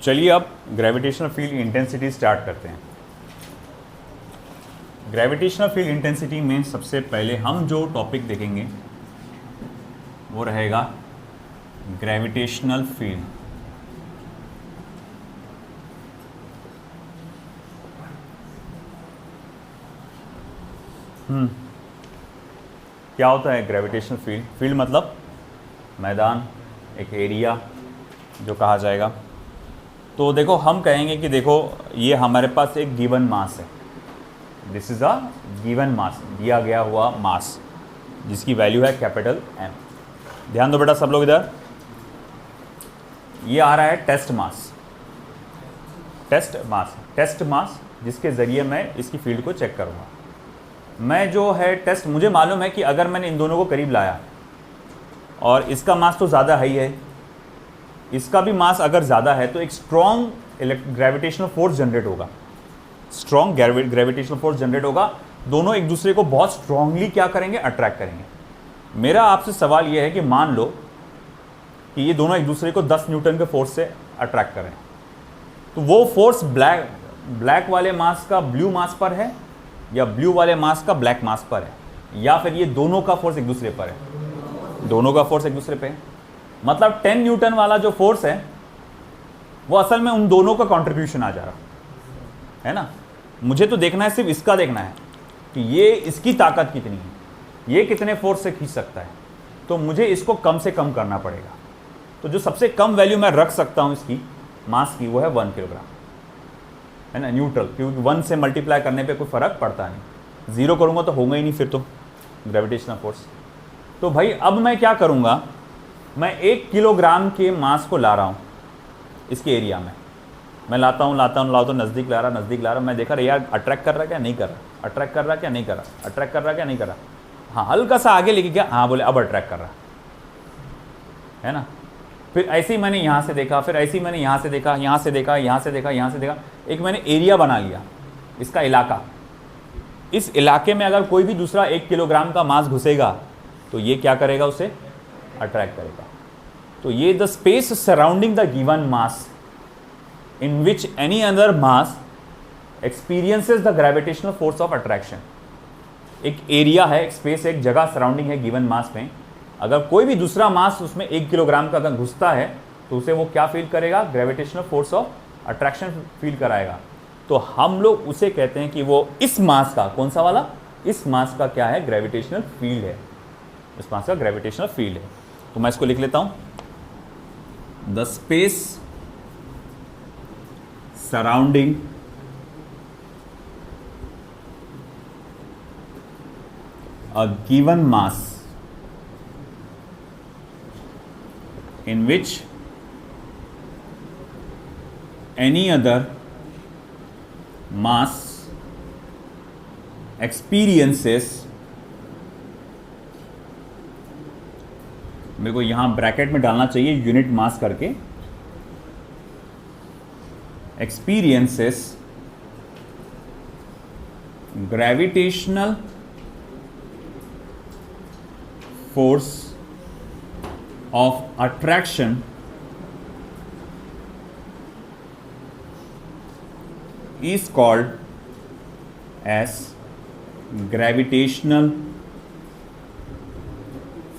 चलिए अब gravitational field intensity start करते हैं। ग्रेविटेशनल फील्ड इंटेंसिटी में सबसे पहले हम जो टॉपिक देखेंगे वो रहेगा ग्रेविटेशनल फील्ड। क्या होता है ग्रेविटेशनल फील्ड? फील्ड मतलब मैदान, एक एरिया जो कहा जाएगा। तो देखो हम कहेंगे कि देखो ये हमारे पास एक गिवन मास है, this is a given mass, दिया गया हुआ मास जिसकी वैल्यू है कैपिटल M। ध्यान दो बेटा सब लोग इधर, ये आ रहा है टेस्ट मास, टेस्ट मास जिसके ज़रिए मैं इसकी फील्ड को चेक करूँगा। मैं जो है टेस्ट, मुझे मालूम है कि अगर मैंने इन दोनों को करीब लाया और इसका मास तो ज़्यादा ही है, इसका भी मास अगर ज़्यादा है तो एक स्ट्रॉन्ग ग्रेविटेशनल फोर्स जनरेट होगा, स्ट्रॉन्ग ग्रेविटेशनल फोर्स जनरेट होगा। दोनों एक दूसरे को बहुत स्ट्रांगली क्या करेंगे, अट्रैक्ट करेंगे। मेरा आपसे सवाल यह है कि मान लो कि ये दोनों एक दूसरे को 10 न्यूटन के फोर्स से अट्रैक्ट करें, तो वो फोर्स ब्लैक वाले मास का ब्लू मास पर है या ब्लू वाले मास का ब्लैक मास पर है, या फिर ये दोनों का फोर्स एक दूसरे पर है? दोनों का फोर्स एक दूसरे पे है। मतलब 10 न्यूटन वाला जो फोर्स है वो असल में उन दोनों का कंट्रीब्यूशन आ जा रहा है ना। मुझे तो देखना है, सिर्फ इसका देखना है कि ये इसकी ताकत कितनी है, ये कितने फोर्स से खींच सकता है। तो मुझे इसको कम से कम करना पड़ेगा। तो जो सबसे कम वैल्यू मैं रख सकता हूँ इसकी मास की वो है 1 किलोग्राम, है ना, न्यूट्रल, क्योंकि 1 से मल्टीप्लाई करने पे कोई फ़र्क पड़ता नहीं। 0 करूँगा तो होगा ही नहीं फिर तो ग्रेविटेशनल फोर्स। तो भाई अब मैं क्या करूँगा, मैं 1 किलोग्राम के मास को ला रहा हूँ इसके एरिया में। मैं लाता हूँ नज़दीक ला रहा, मैं देखा यार अट्रैक्ट कर रहा क्या नहीं कर रहा, अट्रैक्ट कर रहा क्या नहीं कर रहा, अट्रैक्ट कर रहा क्या नहीं कर रहा। हाँ हल्का सा आगे लेके गया, हाँ बोले अब अट्रैक्ट कर रहा है ना। फिर ऐसे ही मैंने यहाँ से देखा, फिर ऐसे ही मैंने यहाँ से देखा, यहाँ से देखा, यहाँ से देखा, यहाँ से देखा, एक मैंने एरिया बना लिया, इसका इलाका। इस इलाके में अगर कोई भी दूसरा 1 किलोग्राम का मास घुसेगा तो ये क्या करेगा, उसे अट्रैक्ट करेगा। तो ये the space surrounding the given mass in which any other mass experiences the gravitational force of attraction. एक एरिया है, एक स्पेस, एक जगह सराउंडिंग है गिवन मास में। अगर कोई भी दूसरा मास उसमें 1 किलोग्राम का अगर घुसता है तो उसे वो क्या फील करेगा, gravitational force of attraction feel कराएगा। तो हम लोग उसे कहते हैं कि वो इस मास का, कौन सा वाला, इस मास का क्या है, ग्रेविटेशनल फील्ड है, इस मास का ग्रेविटेशनल फील्ड है। तो मैं इसको लिख लेता हूं, the space surrounding a given mass in which any other mass experiences, मेरे को यहां ब्रैकेट में डालना चाहिए यूनिट मास करके, experiences gravitational force of attraction is called as gravitational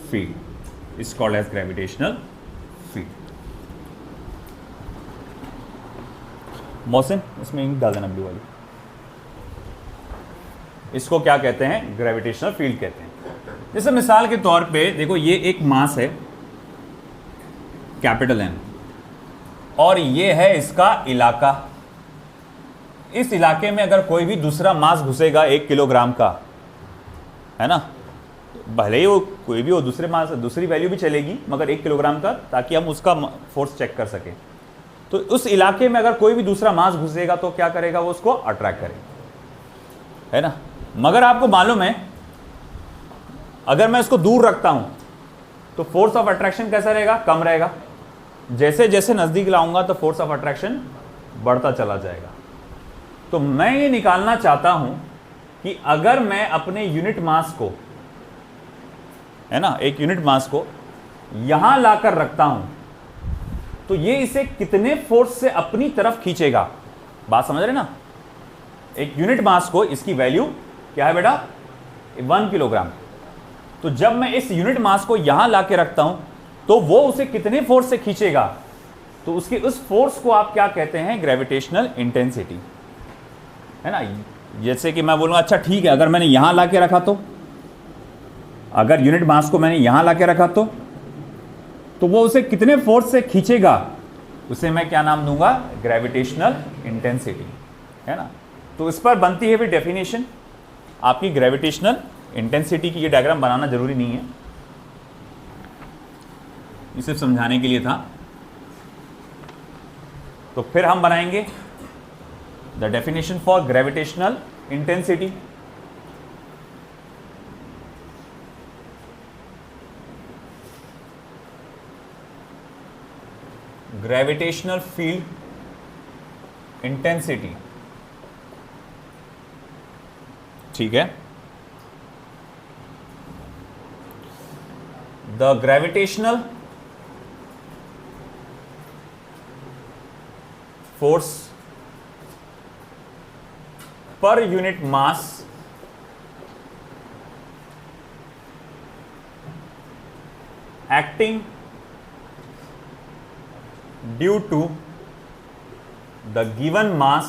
field, is called as gravitational field। मौसम इसमें इंक डाल देना ब्लू वाली। इसको क्या कहते हैं, ग्रेविटेशनल फील्ड कहते हैं। जैसे मिसाल के तौर पे देखो ये एक मास है कैपिटल M और ये है इसका इलाका। इस इलाके में अगर कोई भी दूसरा मास घुसेगा 1 किलोग्राम का, है ना, भले ही वो कोई भी हो, दूसरे मास दूसरी वैल्यू भी चलेगी मगर 1 किलोग्राम का, ताकि हम उसका फोर्स चेक कर सकें। तो उस इलाके में अगर कोई भी दूसरा मास घुसेगा तो क्या करेगा, वो उसको अट्रैक्ट करेगा, है ना। मगर आपको मालूम है अगर मैं इसको दूर रखता हूं तो फोर्स ऑफ अट्रैक्शन कैसा रहेगा, कम रहेगा। जैसे जैसे नजदीक लाऊंगा तो फोर्स ऑफ अट्रैक्शन बढ़ता चला जाएगा। तो मैं ये निकालना चाहता हूं कि अगर मैं अपने यूनिट मास को, है ना, एक यूनिट मास को यहां लाकर रखता हूं तो ये इसे कितने फोर्स से अपनी तरफ खींचेगा। बात समझ रहे ना, एक यूनिट मास को इसकी वैल्यू क्या है बेटा, 1 किलोग्राम। तो जब मैं इस यूनिट मास को यहां ला के रखता हूं तो वो उसे कितने फोर्स से खींचेगा, तो उसके उस फोर्स को आप क्या कहते हैं, ग्रेविटेशनल इंटेंसिटी, है ना। जैसे कि मैं बोलूंगा अच्छा ठीक है, अगर मैंने यहां ला के रखा तो, अगर यूनिट मास को मैंने यहां ला के रखा तो वो उसे कितने फोर्स से खींचेगा, उसे मैं क्या नाम दूंगा, ग्रेविटेशनल इंटेंसिटी, है ना। तो इस पर बनती है फिर डेफिनेशन आपकी ग्रेविटेशनल इंटेंसिटी की। ये डायग्राम बनाना जरूरी नहीं है, ये सिर्फ समझाने के लिए था। तो फिर हम बनाएंगे the definition for gravitational intensity. Gravitational field intensity, ठीक है। The gravitational force per unit mass acting due to the given mass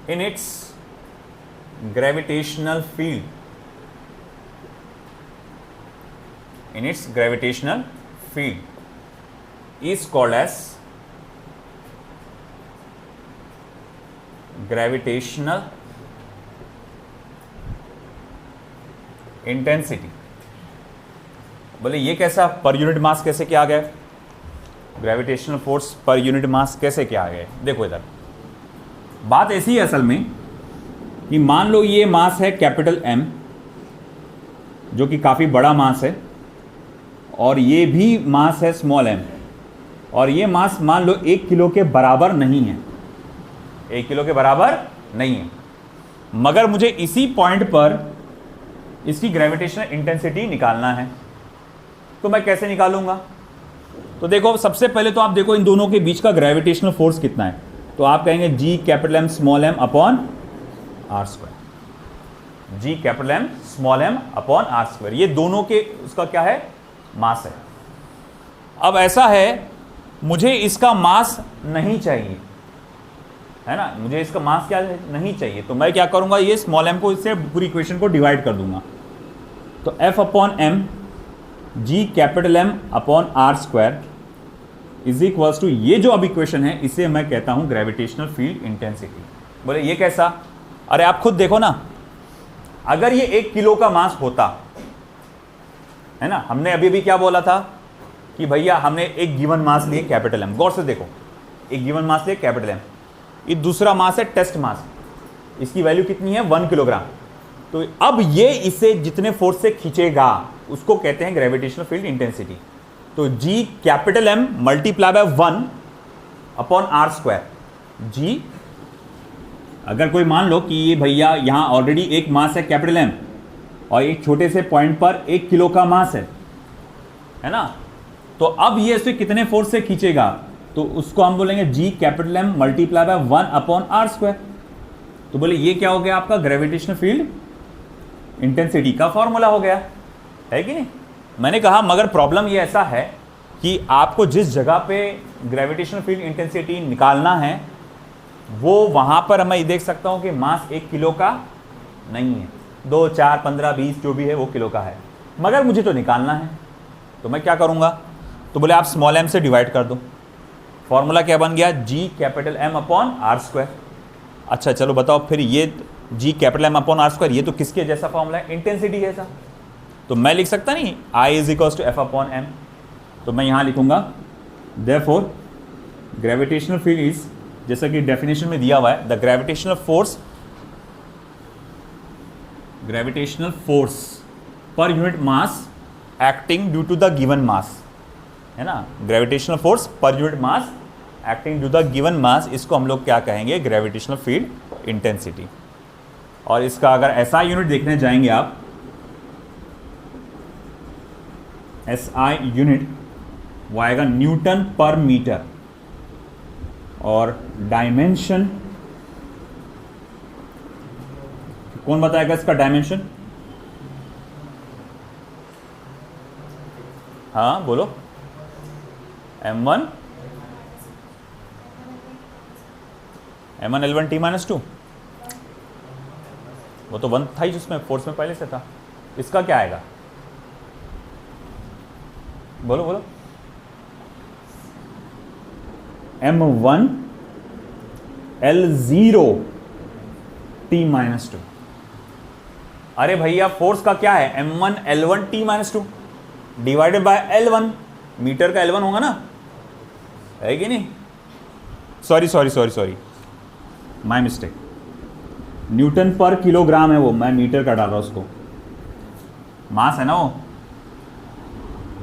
in its gravitational field, is called as gravitational intensity. बोले ये कैसा, पर यूनिट मास कैसे क्या आ गया, ग्रेविटेशनल फोर्स पर यूनिट मास कैसे क्या आ गया। देखो इधर बात ऐसी है असल में कि मान लो ये मास है कैपिटल M, जो कि काफ़ी बड़ा मास है, और ये भी मास है स्मॉल m, और ये मास मान लो 1 किलो के बराबर नहीं है, 1 किलो के बराबर नहीं है, मगर मुझे इसी पॉइंट पर इसकी ग्रेविटेशनल इंटेंसिटी निकालना है। तो मैं कैसे निकालूंगा, तो देखो सबसे पहले तो आप देखो इन दोनों के बीच का ग्रेविटेशनल फोर्स कितना है, तो आप कहेंगे G capital M small m upon r square, G capital M small m upon r square, ये दोनों के उसका क्या है, मास है। अब ऐसा है, मुझे इसका मास नहीं चाहिए, है ना, मुझे इसका मास क्या नहीं चाहिए, तो मैं क्या करूंगा, ये स्मॉल m को इससे पूरी इक्वेशन को डिवाइड कर दूंगा। तो F upon m G capital M upon r square is equals to, ये जो अब इक्वेशन है इसे मैं कहता हूं ग्रेविटेशनल फील्ड इंटेंसिटी। बोले ये कैसा, अरे आप खुद देखो ना, अगर ये 1 किलो का मास होता, है ना, हमने अभी भी क्या बोला था कि भैया हमने एक गिवन मास लिए कैपिटल M, गौर से देखो, एक गिवन मास लिए कैपिटल M, ये दूसरा मास है टेस्ट मास, इसकी वैल्यू कितनी है, 1 किलोग्राम। तो अब ये इसे जितने फोर्स से खींचेगा उसको कहते हैं ग्रेविटेशनल फील्ड इंटेंसिटी। तो G capital M multiply bye 1 upon r square, G, अगर कोई मान लो कि ये भैया यहां ऑलरेडी एक मास है कैपिटल M और एक छोटे से पॉइंट पर 1 किलो का मास है ना, तो अब ये इसे कितने फोर्स से खींचेगा, तो उसको हम बोलेंगे G capital M multiply bye 1 upon r square. तो बोले ये क्या हो गया, आपका ग्रेविटेशनल फील्ड इंटेंसिटी का फॉर्मूला हो गया, है कि नहीं। मैंने कहा मगर प्रॉब्लम ये ऐसा है कि आपको जिस जगह पे ग्रेविटेशनल फील्ड इंटेंसिटी निकालना है वो वहां पर मैं देख सकता हूं कि मास 1 किलो का नहीं है, 2, 4, 15, 20 जो भी है वो किलो का है, मगर मुझे तो निकालना है। तो मैं क्या करूंगा, तो बोले आप स्मॉल m से डिवाइड कर दो, फॉर्मूला क्या बन गया, G capital M upon r square. अच्छा चलो बताओ फिर, ये G capital M upon r square ये तो किसके जैसा फॉर्मूला है, इंटेंसिटी जैसा। तो मैं लिख सकता नहीं I is equals to F upon M, तो मैं यहां लिखूंगा देयरफॉर ग्रेविटेशनल फील्ड इज, जैसा कि डेफिनेशन में दिया हुआ है, the gravitational force per unit mass acting due to the given mass, है ना, gravitational force per unit mass acting due the given mass, इसको हम लोग क्या कहेंगे, ग्रेविटेशनल फील्ड इंटेंसिटी। और इसका अगर ऐसा यूनिट देखने जाएंगे आप, SI यूनिट वो आएगा न्यूटन पर मीटर, और डायमेंशन कौन बताएगा इसका डायमेंशन? हाँ बोलो। M1 L1 T-2, वो तो 1 था ही जिसमें फोर्स में पहले से था। इसका क्या आएगा? बोलो बोलो। M1 L0 T-2। अरे भैया फोर्स का क्या है? M1 L1 T-2 divided by L1, metre का L1 होगा ना, है कि नहीं? Sorry, my mistake. न्यूटन पर किलोग्राम है वो, मैं मीटर का डाल रहा हूं उसको, मास है ना वो,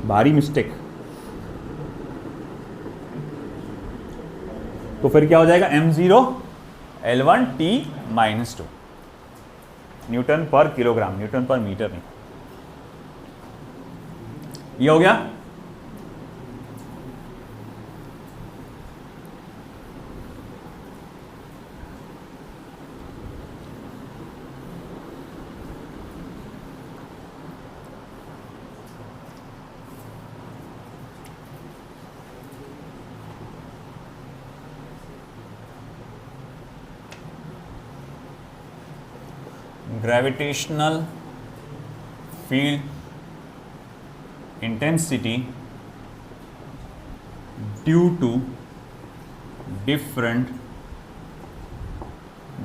भारी मिस्टेक। तो फिर क्या हो जाएगा? M0 L1 T-2, न्यूटन पर किलोग्राम, न्यूटन पर मीटर नहीं। ये हो गया। Gravitational field intensity due to different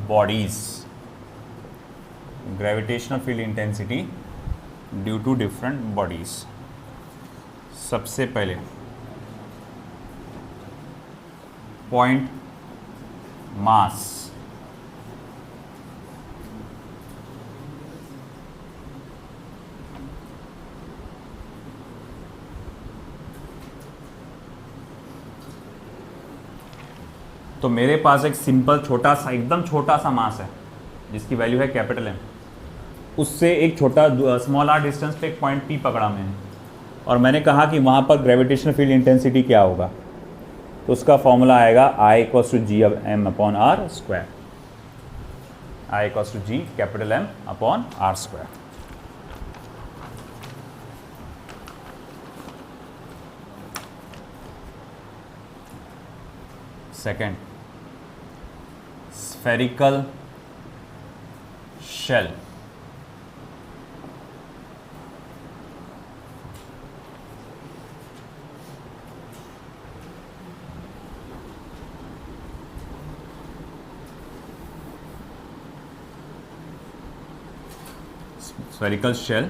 bodies, gravitational field intensity due to different bodies। सबसे पहले पॉइंट मास, तो मेरे पास एक सिंपल छोटा सा, एकदम छोटा सा मास है जिसकी वैल्यू है कैपिटल M, उससे एक छोटा स्मॉल r डिस्टेंस पे एक पॉइंट P पकड़ा मैंने, और मैंने कहा कि वहाँ पर ग्रेविटेशनल फील्ड इंटेंसिटी क्या होगा, तो उसका फॉर्मूला आएगा I = G/m/r², I = G/M/r²। Second, spherical shell, spherical shell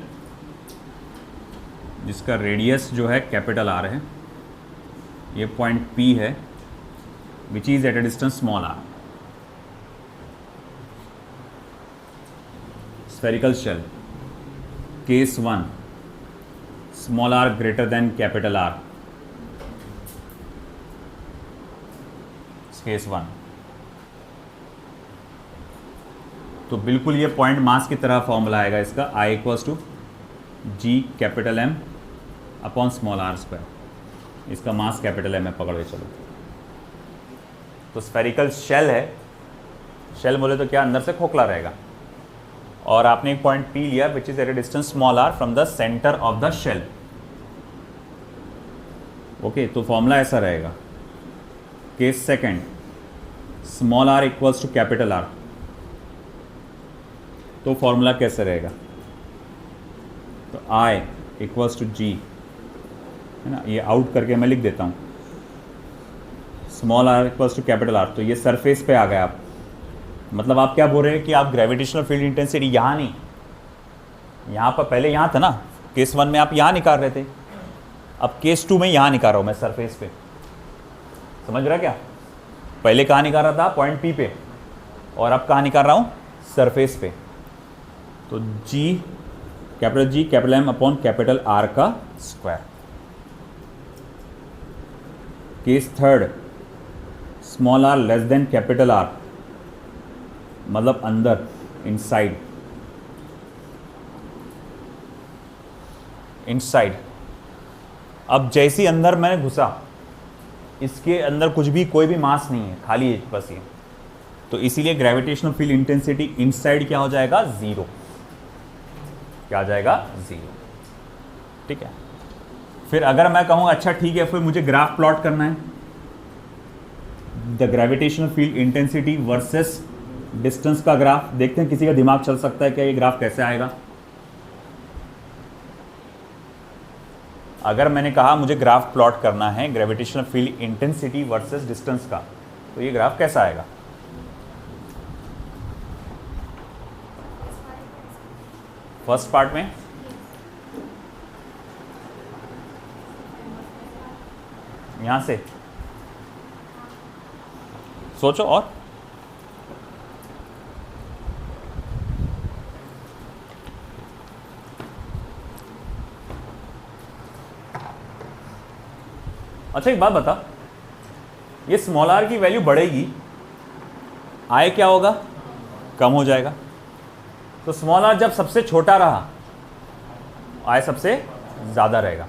जिसका रेडियस जो है कैपिटल R है, ये पॉइंट P है विच is at a distance small r। spherical shell case 1 small r greater than capital R, case 1। तो बिल्कुल ये पॉइंट मास की तरह फॉर्मूला आएगा इसका, I = G/M/r²। इसका मास कैपिटल M है, पकड़ के चलो। तो स्फेरिकल शेल है, शेल बोले तो क्या, अंदर से खोखला रहेगा, और आपने एक पॉइंट P लिया which is at a distance small r from the centre of the shell. Okay, तो फॉर्मूला ऐसा रहेगा। Case second, small r equals to capital R, तो फॉर्मूला कैसे रहेगा? तो I = G, है ना, ये आउट करके मैं लिख देता हूँ, small r equals to capital R। तो ये सरफेस पे आ गया आप, मतलब आप क्या बोल रहे हैं कि आप ग्रेविटेशनल फील्ड इंटेंसिटी यहाँ नहीं, यहाँ पर पहले यहाँ था ना, केस 1 में आप यहाँ निकाल रहे थे, अब केस 2 में यहाँ निकाल रहा हूँ मैं सरफेस पे, समझ रहा क्या? पहले कहाँ निकाल रहा था? पॉइंट P पे, और अब कहाँ निकाल रहा हूँ? सरफेस पे। तो G कैपिटल M/R का square. Case third, small r less than capital R, मतलब अंदर, इनसाइड, अब जैसे ही अंदर मैंने घुसा, इसके अंदर कुछ भी कोई भी मास नहीं है, खाली है बस ये, तो इसीलिए ग्रेविटेशनल फील्ड इंटेंसिटी इनसाइड क्या हो जाएगा, जीरो। क्या आ जाएगा, जीरो। ठीक है। फिर अगर मैं कहूँ अच्छा ठीक है, फिर मुझे ग्राफ प्लॉट करना है, the gravitational field intensity versus distance का ग्राफ। देखते हैं किसी का दिमाग चल सकता है क्या ये ग्राफ कैसे आएगा। अगर मैंने कहा मुझे ग्राफ प्लॉट करना है gravitational field intensity versus distance का, तो ये ग्राफ कैसा आएगा। फर्स्ट पार्ट में यहां से सोचो और अच्छा एक बात बता, ये स्मॉल आर की वैल्यू बढ़ेगी, आय क्या होगा, कम हो जाएगा। तो स्मॉल आर जब सबसे छोटा रहा, आय सबसे ज्यादा रहेगा,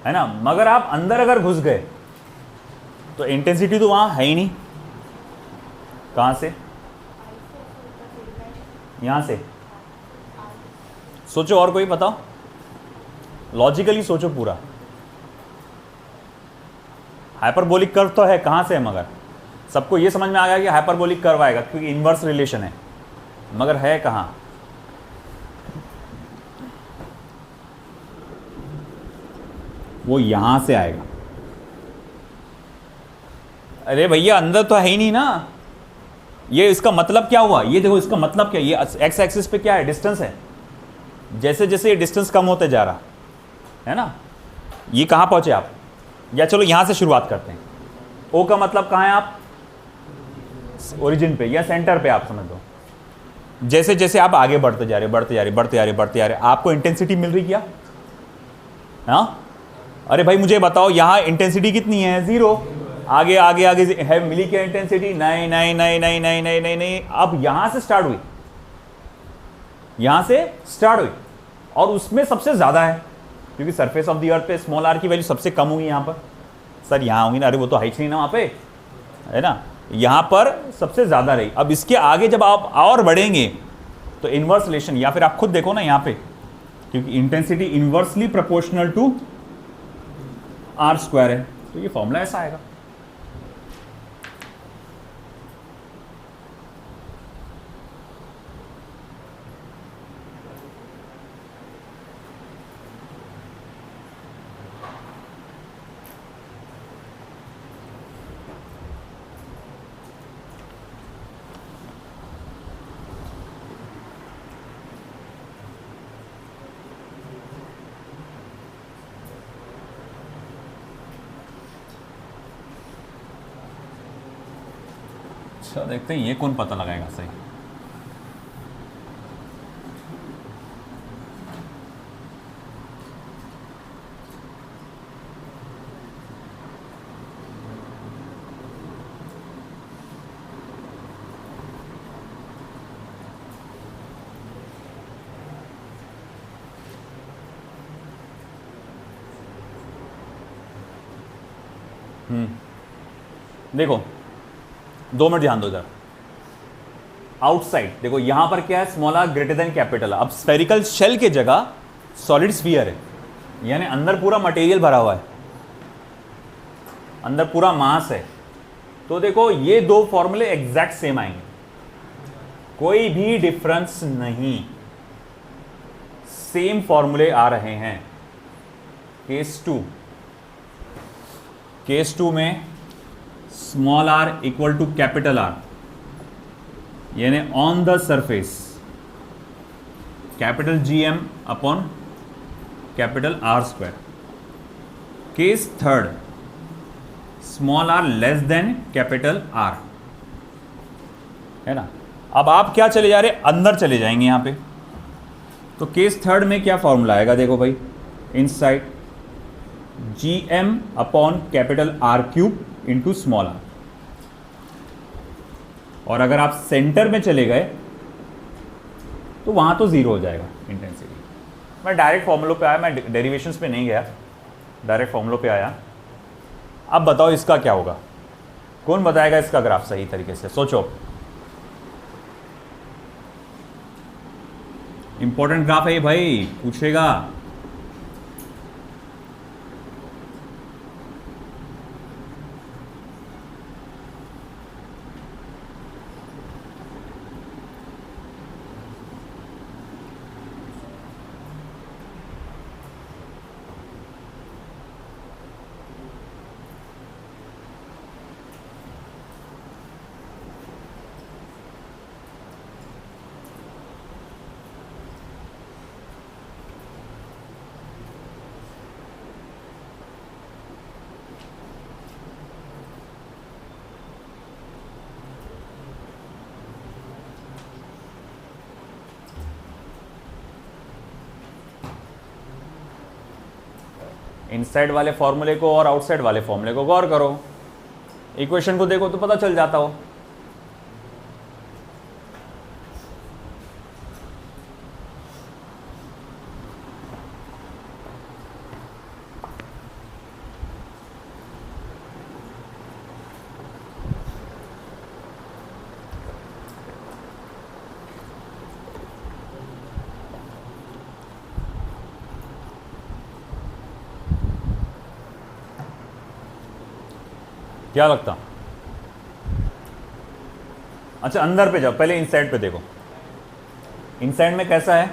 है ना। मगर आप अंदर अगर घुस गए तो इंटेंसिटी तो वहां है ही नहीं। कहां से, यहां से सोचो, और कोई बताओ, लॉजिकली सोचो पूरा। हाइपरबोलिक कर्व तो है, कहां से है, मगर सबको ये समझ में आ गया कि हाइपरबोलिक कर्व आएगा क्योंकि इनवर्स रिलेशन है, मगर है कहां, वो यहां से आएगा। अरे भैया अंदर तो है ही नहीं ना। ये इसका मतलब क्या हुआ, ये देखो इसका मतलब क्या, ये एक्स एक्सिस पे क्या है, डिस्टेंस है। जैसे जैसे ये डिस्टेंस कम होते जा रहा है ना, ये कहां पहुंचे आप, या चलो यहां से शुरुआत करते हैं। ओ का मतलब कहां है, आप ओरिजिन पे या सेंटर पे, आप समझ लो। जैसे जैसे आप आगे बढ़ते जा रहे, बढ़ते जा रहे, बढ़ते जा रहे, बढ़ते जा रहे, आपको इंटेंसिटी मिल रही क्या, हाँ। अरे भाई मुझे बताओ, यहां इंटेंसिटी कितनी है, जीरो। आगे आगे आगे है, मिली क्या इंटेंसिटी, नहीं नहीं नहीं नहीं नहीं नहीं नहीं नहीं। अब यहां से स्टार्ट हुई, यहां से स्टार्ट हुई, और उसमें सबसे ज्यादा है क्योंकि सरफेस ऑफ द अर्थ पे स्मॉल आर की वैल्यू सबसे कम होगी। यहां पर सर यहां होगी ना, अरे वो तो हाइट नहीं ना वहां पे, है ना। यहां पर सबसे ज्यादा रही। अब इसके आगे जब आप और बढ़ेंगे तो इनवर्स रिलेशन, या फिर आप खुद देखो ना यहां पे, क्योंकि intensity inversely proportional to r square है, तो ये फॉर्मूला ऐसा आएगा। अच्छा देखते हैं ये कौन पता लगाएगा सही। देखो 2 मिनट ध्यान दो जरा। आउटसाइड देखो, यहां पर क्या है, small r greater than capital. अब स्फेरिकल शेल के जगह सॉलिड स्फीयर है, यानी अंदर पूरा मटेरियल भरा हुआ है, अंदर पूरा मास है। तो देखो ये 2 फॉर्मूले एग्जैक्ट सेम आएंगे, कोई भी डिफरेंस नहीं, सेम फॉर्मूले आ रहे हैं। केस 2 में small R equal to capital R, यानी on the surface capital GM upon capital R square. Case 3 small R less than capital R, है ना। अब आप क्या चले जा रहे, अंदर चले जाएंगे यहां पे। तो केस 3 में क्या फॉर्मूला आएगा, देखो भाई, inside GM upon capital R cube into small r. और अगर आप सेंटर में चले गए तो वहां तो जीरो हो जाएगा इंटेंसिटी। मैं डायरेक्ट फॉर्मूलों पे आया, मैं डेरिवेशंस पे नहीं गया, डायरेक्ट फॉर्मूलों पे आया। अब बताओ इसका क्या होगा, कौन बताएगा इसका ग्राफ सही तरीके से, सोचो। इंपॉर्टेंट ग्राफ है ये भाई, पूछेगा। इनसाइड वाले फॉर्मूले को और आउटसाइड वाले फॉर्मूले को गौर करो, इक्वेशन को देखो तो पता चल जाता हो। क्या लगता? अच्छा अंदर पे जाओ, पहले इनसाइड पे देखो। इनसाइड में कैसा है,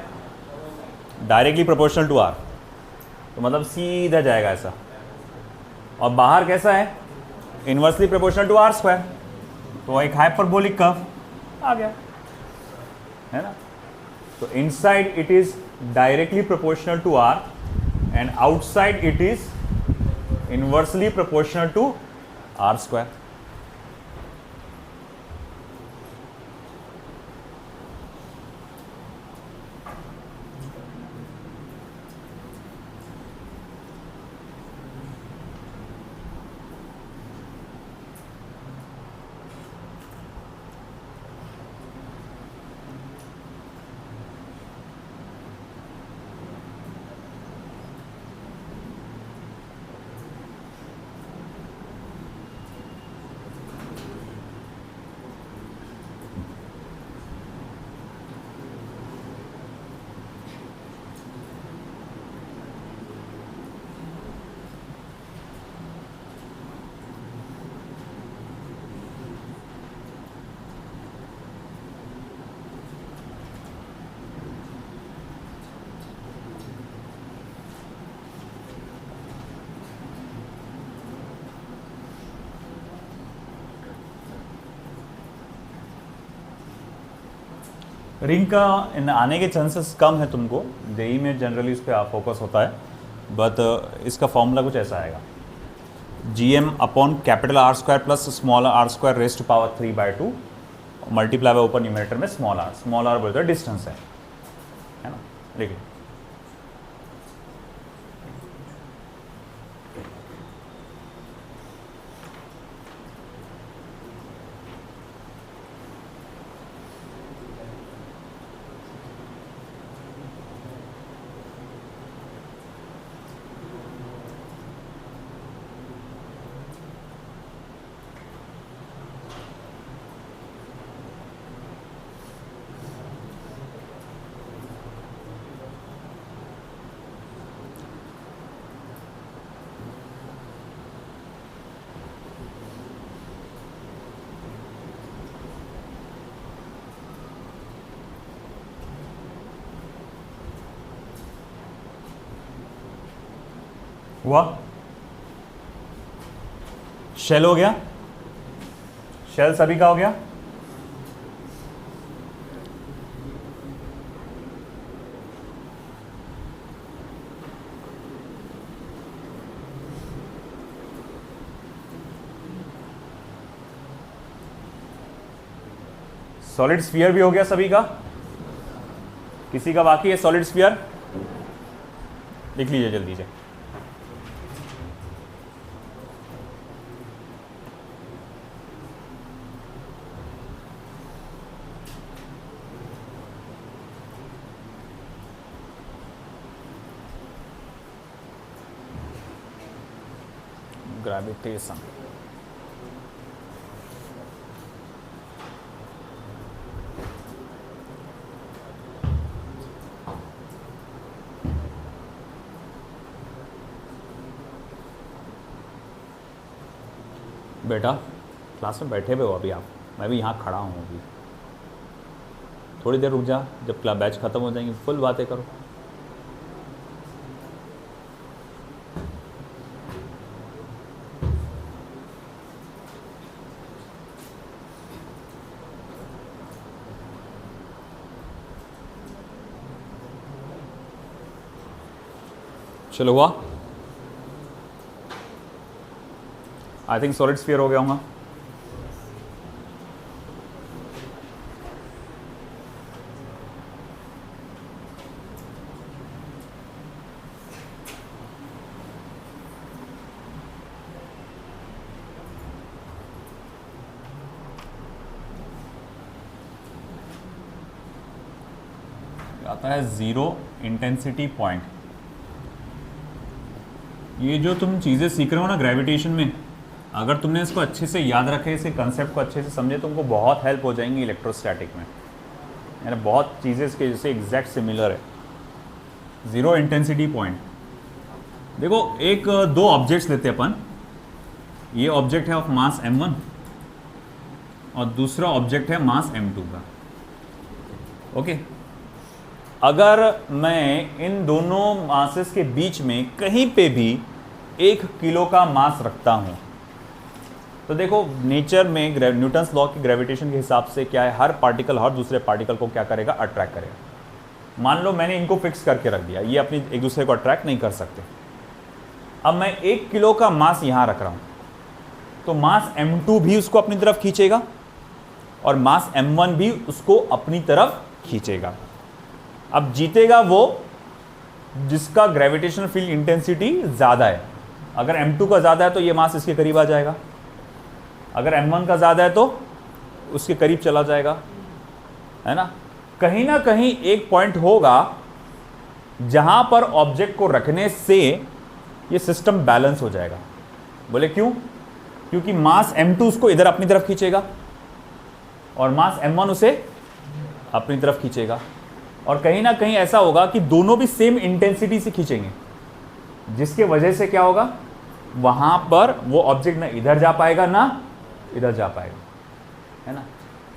डायरेक्टली प्रोपोर्शनल टू आर, तो मतलब सीधा जाएगा ऐसा। और बाहर कैसा है, inversely proportional to r square, तो एक हाइपरबोलिक कर्व आ गया, है ना। तो inside it is directly proportional to r and outside it is inversely proportional to r square. Ring का आने के चांसेस कम है तुमको, जेई में जनरली उस पर फोकस होता है, बट इसका फॉर्मूला कुछ ऐसा आएगा, GM upon capital r square plus small r square raised to power 3/2 multiply by ऊपर न्यूमरेटर में स्मॉल आर बोलते हैं डिस्टेंस है ना। देखिए हुआ, शेल हो गया, शेल सभी का हो गया। सॉलिड स्फीयर भी हो गया सभी का, किसी का बाकी है सॉलिड स्फीयर, लिख लीजिए जल्दी से। ग्रेविटेशन। बेटा क्लास में बैठे हुए हो अभी आप, मैं भी यहाँ खड़ा हूँ अभी। थोड़ी देर रुक जा, जब क्लास बैच ख़त्म हो जाएंगी फुल बातें करो। चलो हुआ, आई थिंक सॉलिड स्फीयर हो गया होगा। आता है जीरो इंटेंसिटी पॉइंट। ये जो तुम चीज़ें सीख रहे हो ना ग्रेविटेशन में, अगर तुमने इसको अच्छे से याद रखे, इसे कंसेप्ट को अच्छे से समझे, तुमको बहुत हेल्प हो जाएंगी इलेक्ट्रोस्टैटिक में। यानी बहुत चीज़ें इसके जैसे एग्जैक्ट सिमिलर है। ज़ीरो इंटेंसिटी पॉइंट, देखो एक दो ऑब्जेक्ट्स लेते हैं अपन। ये ऑब्जेक्ट है ऑफ मास m1 और दूसरा ऑब्जेक्ट है मास m2 का। ओके, अगर मैं इन दोनों मासेस के बीच में कहीं पे भी 1 किलो का मास रखता हूं, तो देखो नेचर में न्यूटन्स लॉ की ग्रेविटेशन के हिसाब से क्या है, हर पार्टिकल हर दूसरे पार्टिकल को क्या करेगा, अट्रैक्ट करेगा। मान लो मैंने इनको फिक्स करके रख दिया, ये अपनी एक दूसरे को अट्रैक्ट नहीं कर सकते। अब मैं 1 किलो का मास यहां रख रहा हूं, तो मास m2 भी उसको अपनी तरफ खींचेगा और मास m1 भी उसको अपनी तरफ खींचेगा। अब जीतेगा वो जिसका ग्रेविटेशनल फील्ड इंटेंसिटी ज़्यादा है। अगर m2 का ज़्यादा है तो ये मास इसके करीब आ जाएगा, अगर m1 का ज़्यादा है तो उसके करीब चला जाएगा, है ना कहीं एक पॉइंट होगा जहां पर ऑब्जेक्ट को रखने से ये सिस्टम बैलेंस हो जाएगा। बोले क्यों? क्योंकि मास m2 उसको इधर अपनी तरफ खींचेगा और मास m1 उसे अपनी तरफ खींचेगा, और कहीं ना कहीं ऐसा होगा कि दोनों भी सेम इंटेंसिटी से खींचेंगे, जिसके वजह से क्या होगा, वहां पर वो ऑब्जेक्ट ना इधर जा पाएगा ना इधर जा पाएगा, है ना।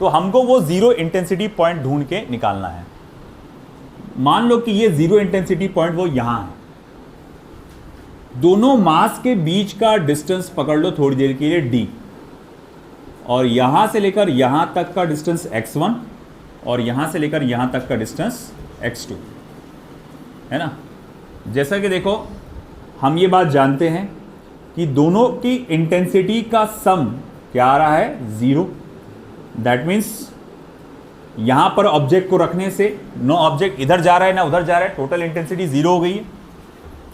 तो हमको वो जीरो इंटेंसिटी पॉइंट ढूंढ के निकालना है। मान लो कि ये जीरो इंटेंसिटी पॉइंट वो यहां है, दोनों मास के बीच का डिस्टेंस पकड़ लो थोड़ी देर के लिए d, और यहां से लेकर यहां तक का डिस्टेंस x1 और यहां से लेकर यहां तक का डिस्टेंस x2, है ना। जैसा कि देखो हम ये बात जानते हैं कि दोनों की इंटेंसिटी का सम क्या आ रहा है, 0। दैट मीन्स यहां पर ऑब्जेक्ट को रखने से नो ऑब्जेक्ट इधर जा रहा है ना उधर जा रहा है, टोटल इंटेंसिटी 0 हो गई है।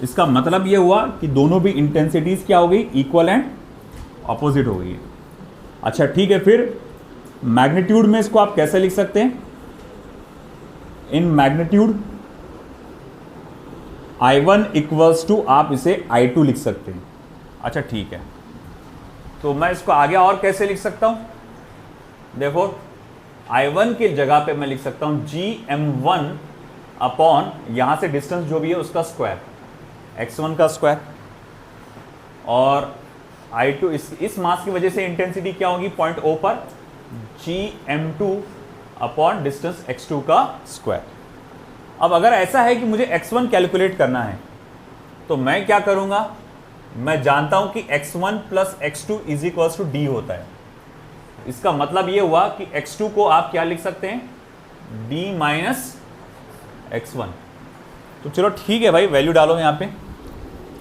इसका मतलब ये हुआ कि दोनों भी इंटेंसिटीज क्या हो गई, इक्वल एंड ऑपोजिट हो गई है। अच्छा ठीक है, फिर मैग्नीट्यूड में इसको आप कैसे लिख सकते हैं, in magnitude I1 equals to आप इसे I2 लिख सकते हैं। अच्छा ठीक है, तो मैं इसको आगे और कैसे लिख सकता हूं, देखो I1 की जगह पे मैं लिख सकता हूं gm1 अपॉन यहां से डिस्टेंस जो भी है उसका स्क्वायर, x1 का स्क्वायर, और I2 इस मास की वजह से इंटेंसिटी क्या होगी पॉइंट O पर, gm2 अपॉन डिस्टेंस x2 का स्क्वायर। अब अगर ऐसा है कि मुझे x1 कैलकुलेट करना है तो मैं क्या करूंगा, मैं जानता हूं कि x1 plus x2 is equals to d होता है। इसका मतलब यह हुआ कि x2 को आप क्या लिख सकते हैं, d माइनस x1। तो चलो ठीक है भाई, वैल्यू डालो यहां पे।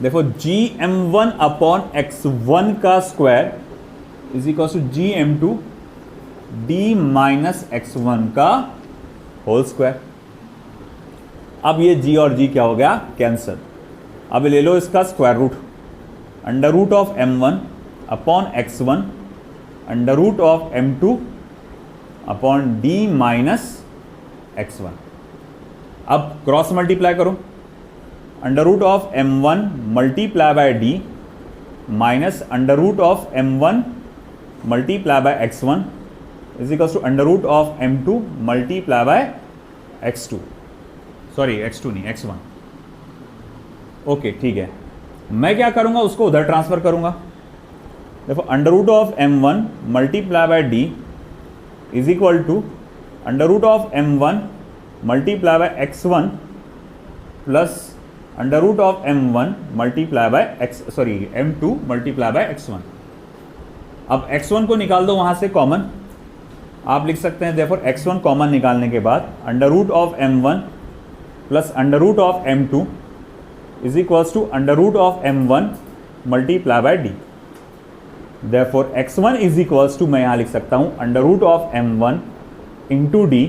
देखो gm1 अपॉन x1 का square is equals to gm2 d minus x1 का होल स्क्वायर। अब ये g और g क्या हो गया, कैंसल। अब ले लो इसका square root, under root of m1 upon x1 under root of m2 upon d minus x1। अब क्रॉस मल्टीप्लाई करो, under root of m1 multiply by d minus under root of m1 multiply by x1 is equals to under root of m2 multiply by x2, sorry x2 नहीं x1। Okay ठीक है, मैं क्या करूंगा, उसको उधर transfer करूंगा। देखो under root of m1 multiply by d is equal to under root of m1 multiply by x1 plus under root of m1 multiply by m2 multiply by x1। अब x1 को निकाल दो वहां से कॉमन, आप लिख सकते हैं देयरफॉर x1 कॉमन निकालने के बाद under root of m1 plus under root of m2 is equals to under root of m1 multiply by d। Therefore x1 is equals to, मैं यहाँ लिख सकता हूँ under root of m1 into d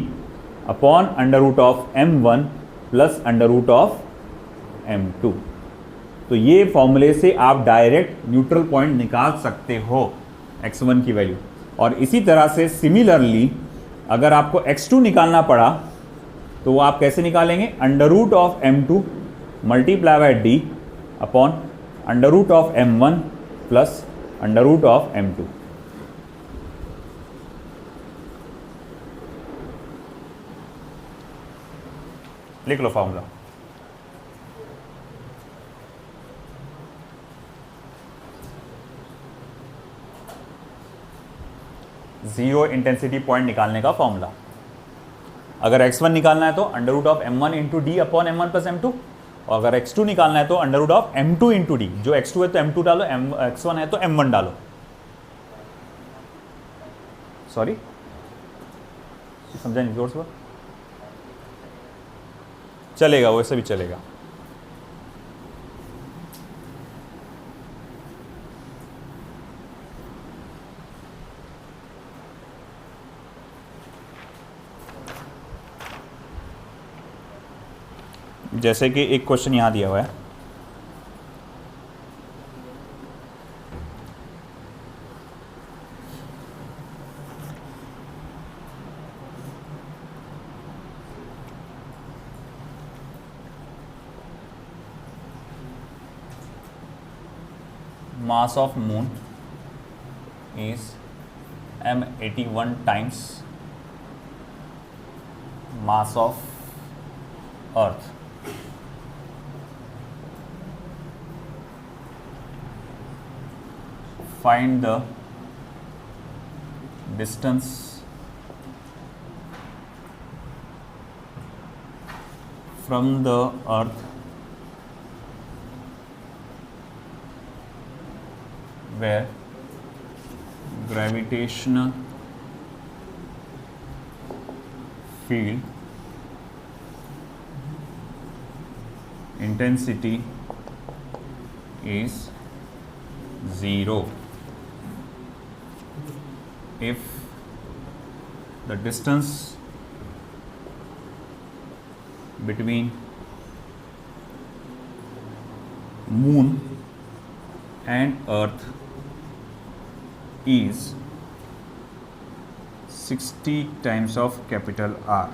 upon under root of m1 plus under root of m2। तो ये फॉर्मूले से आप डायरेक्ट न्यूट्रल पॉइंट निकाल सकते हो x1 की वैल्यू। और इसी तरह से सिमिलरली अगर आपको x2 निकालना पड़ा तो वो आप कैसे निकालेंगे, under root of m2 multiply by d upon under root of m1 plus under root of m2। लिख लो फॉर्मूला। जीरो इंटेंसिटी पॉइंट निकालने का फॉर्मूला, अगर x1 निकालना है तो under root of m1 into d upon m1 plus m2, और अगर x2 निकालना है तो under root of m2 into d. जो x2 है तो m2 डालो, x1 है तो m1 डालो। सॉरी समझा नहीं, जोर से चलेगा, वैसे भी चलेगा। जैसे कि एक क्वेश्चन यहाँ दिया हुआ है, mass of moon is m81 times mass of earth। Find the distance from the earth where gravitational field intensity is 0 if the distance between moon and earth is 60 times of capital R।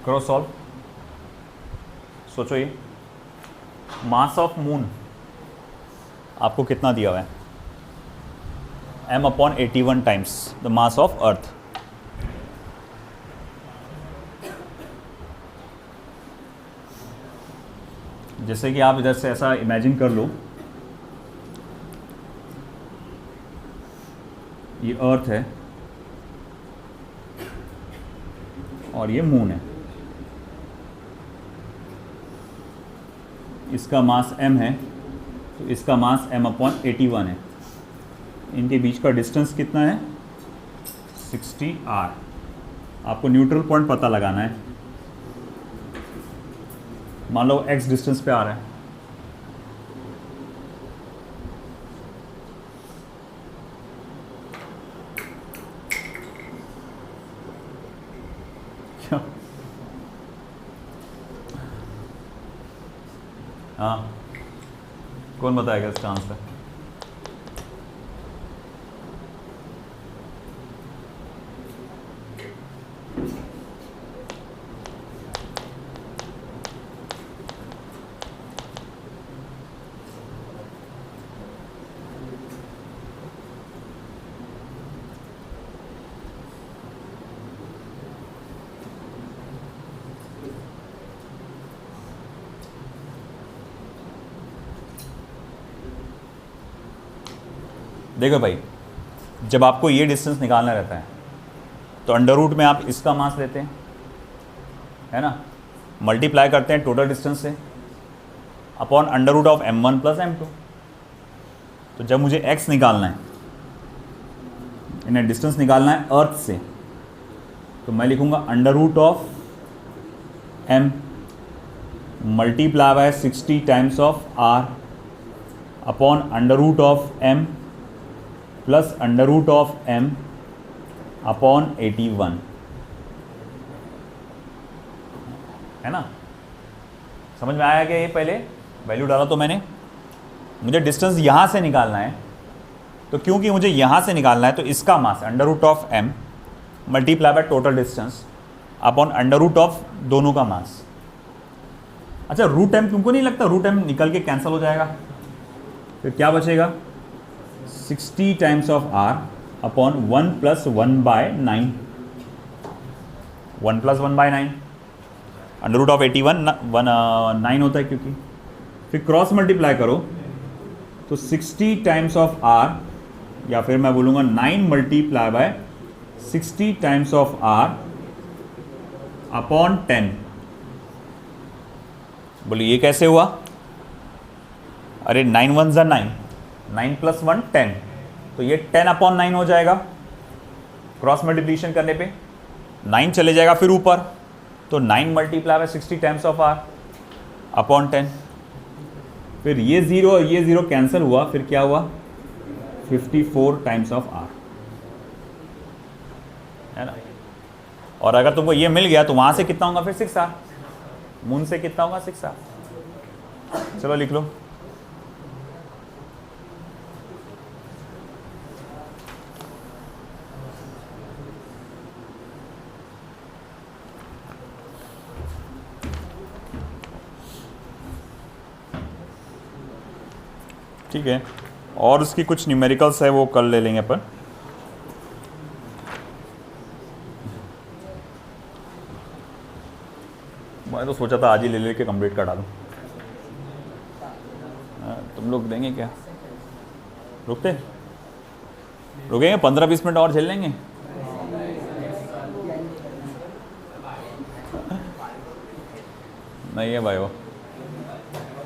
करो solve, सोचो। ये mass of moon आपको कितना दिया हुआ है, m/81 times the mass of earth. जैसे कि आप इधर से ऐसा इमेजिन कर लो, ये अर्थ है और ये मून है, इसका मास m है तो इसका मास m/81 है। इनके बीच का डिस्टेंस कितना है, 60 r। आपको न्यूट्रल पॉइंट पता लगाना है। मान लो x डिस्टेंस पे आ रहा है, हाँ, कौन बताएगा इसका आंसर? देखो भाई, जब आपको ये डिस्टेंस निकालना रहता है तो अंडर रूट में आप इसका मास लेते हैं, है ना, मल्टीप्लाई करते हैं टोटल डिस्टेंस से upon under root of m1 plus m2। तो जब मुझे x निकालना है, इन्हें डिस्टेंस निकालना है अर्थ से, तो मैं लिखूंगा under root of m multiply by 60 times of r upon under root of m plus under root of m upon 81, है ना। समझ में आया क्या? ये पहले वैल्यू डाला तो मैंने, मुझे डिस्टेंस यहाँ से निकालना है, तो क्योंकि मुझे यहाँ से निकालना है तो इसका mass under root of m multiply by total distance upon under root of दोनों का मास। अच्छा, रूट m तुमको नहीं लगता रूट m निकल के कैंसिल हो जाएगा? फिर क्या बचेगा? 60 टाइम्स ऑफ r अपॉन 1 plus 1 by 9, 1 plus 1 by 9, under root of 81 9 होता है क्योंकि, फिर क्रॉस मल्टीप्लाई करो तो 60 टाइम्स ऑफ r, या फिर मैं बोलूँगा 9 multiply by 60 times of r upon 10। बोलिए ये कैसे हुआ? अरे 9 1 ज़ा 9, 9 प्लस 1 10, तो ये 10 अपॉन 9 हो जाएगा। क्रॉस मल्टीप्लिकेशन करने पे 9 चले जाएगा फिर ऊपर, तो 9 multiply by 60 times of r upon 10। फिर ये ज़ीरो कैंसिल हुआ, फिर क्या हुआ? 54 टाइम्स ऑफ r, है ना। और अगर तुमको ये मिल गया तो वहाँ से कितना होगा? फिर 6r, मून से कितना होगा? 6r। चलो लिख लो। ठीक है, और उसकी कुछ न्यूमेरिकल्स है वो कल ले लेंगे अपन। मैं तो सोचा था आज ही ले लेके कंप्लीट करा दूँ। तुम लोग देंगे क्या? रुकेंगे 15-20 मिनट और झेल लेंगे। नहीं है भाई वो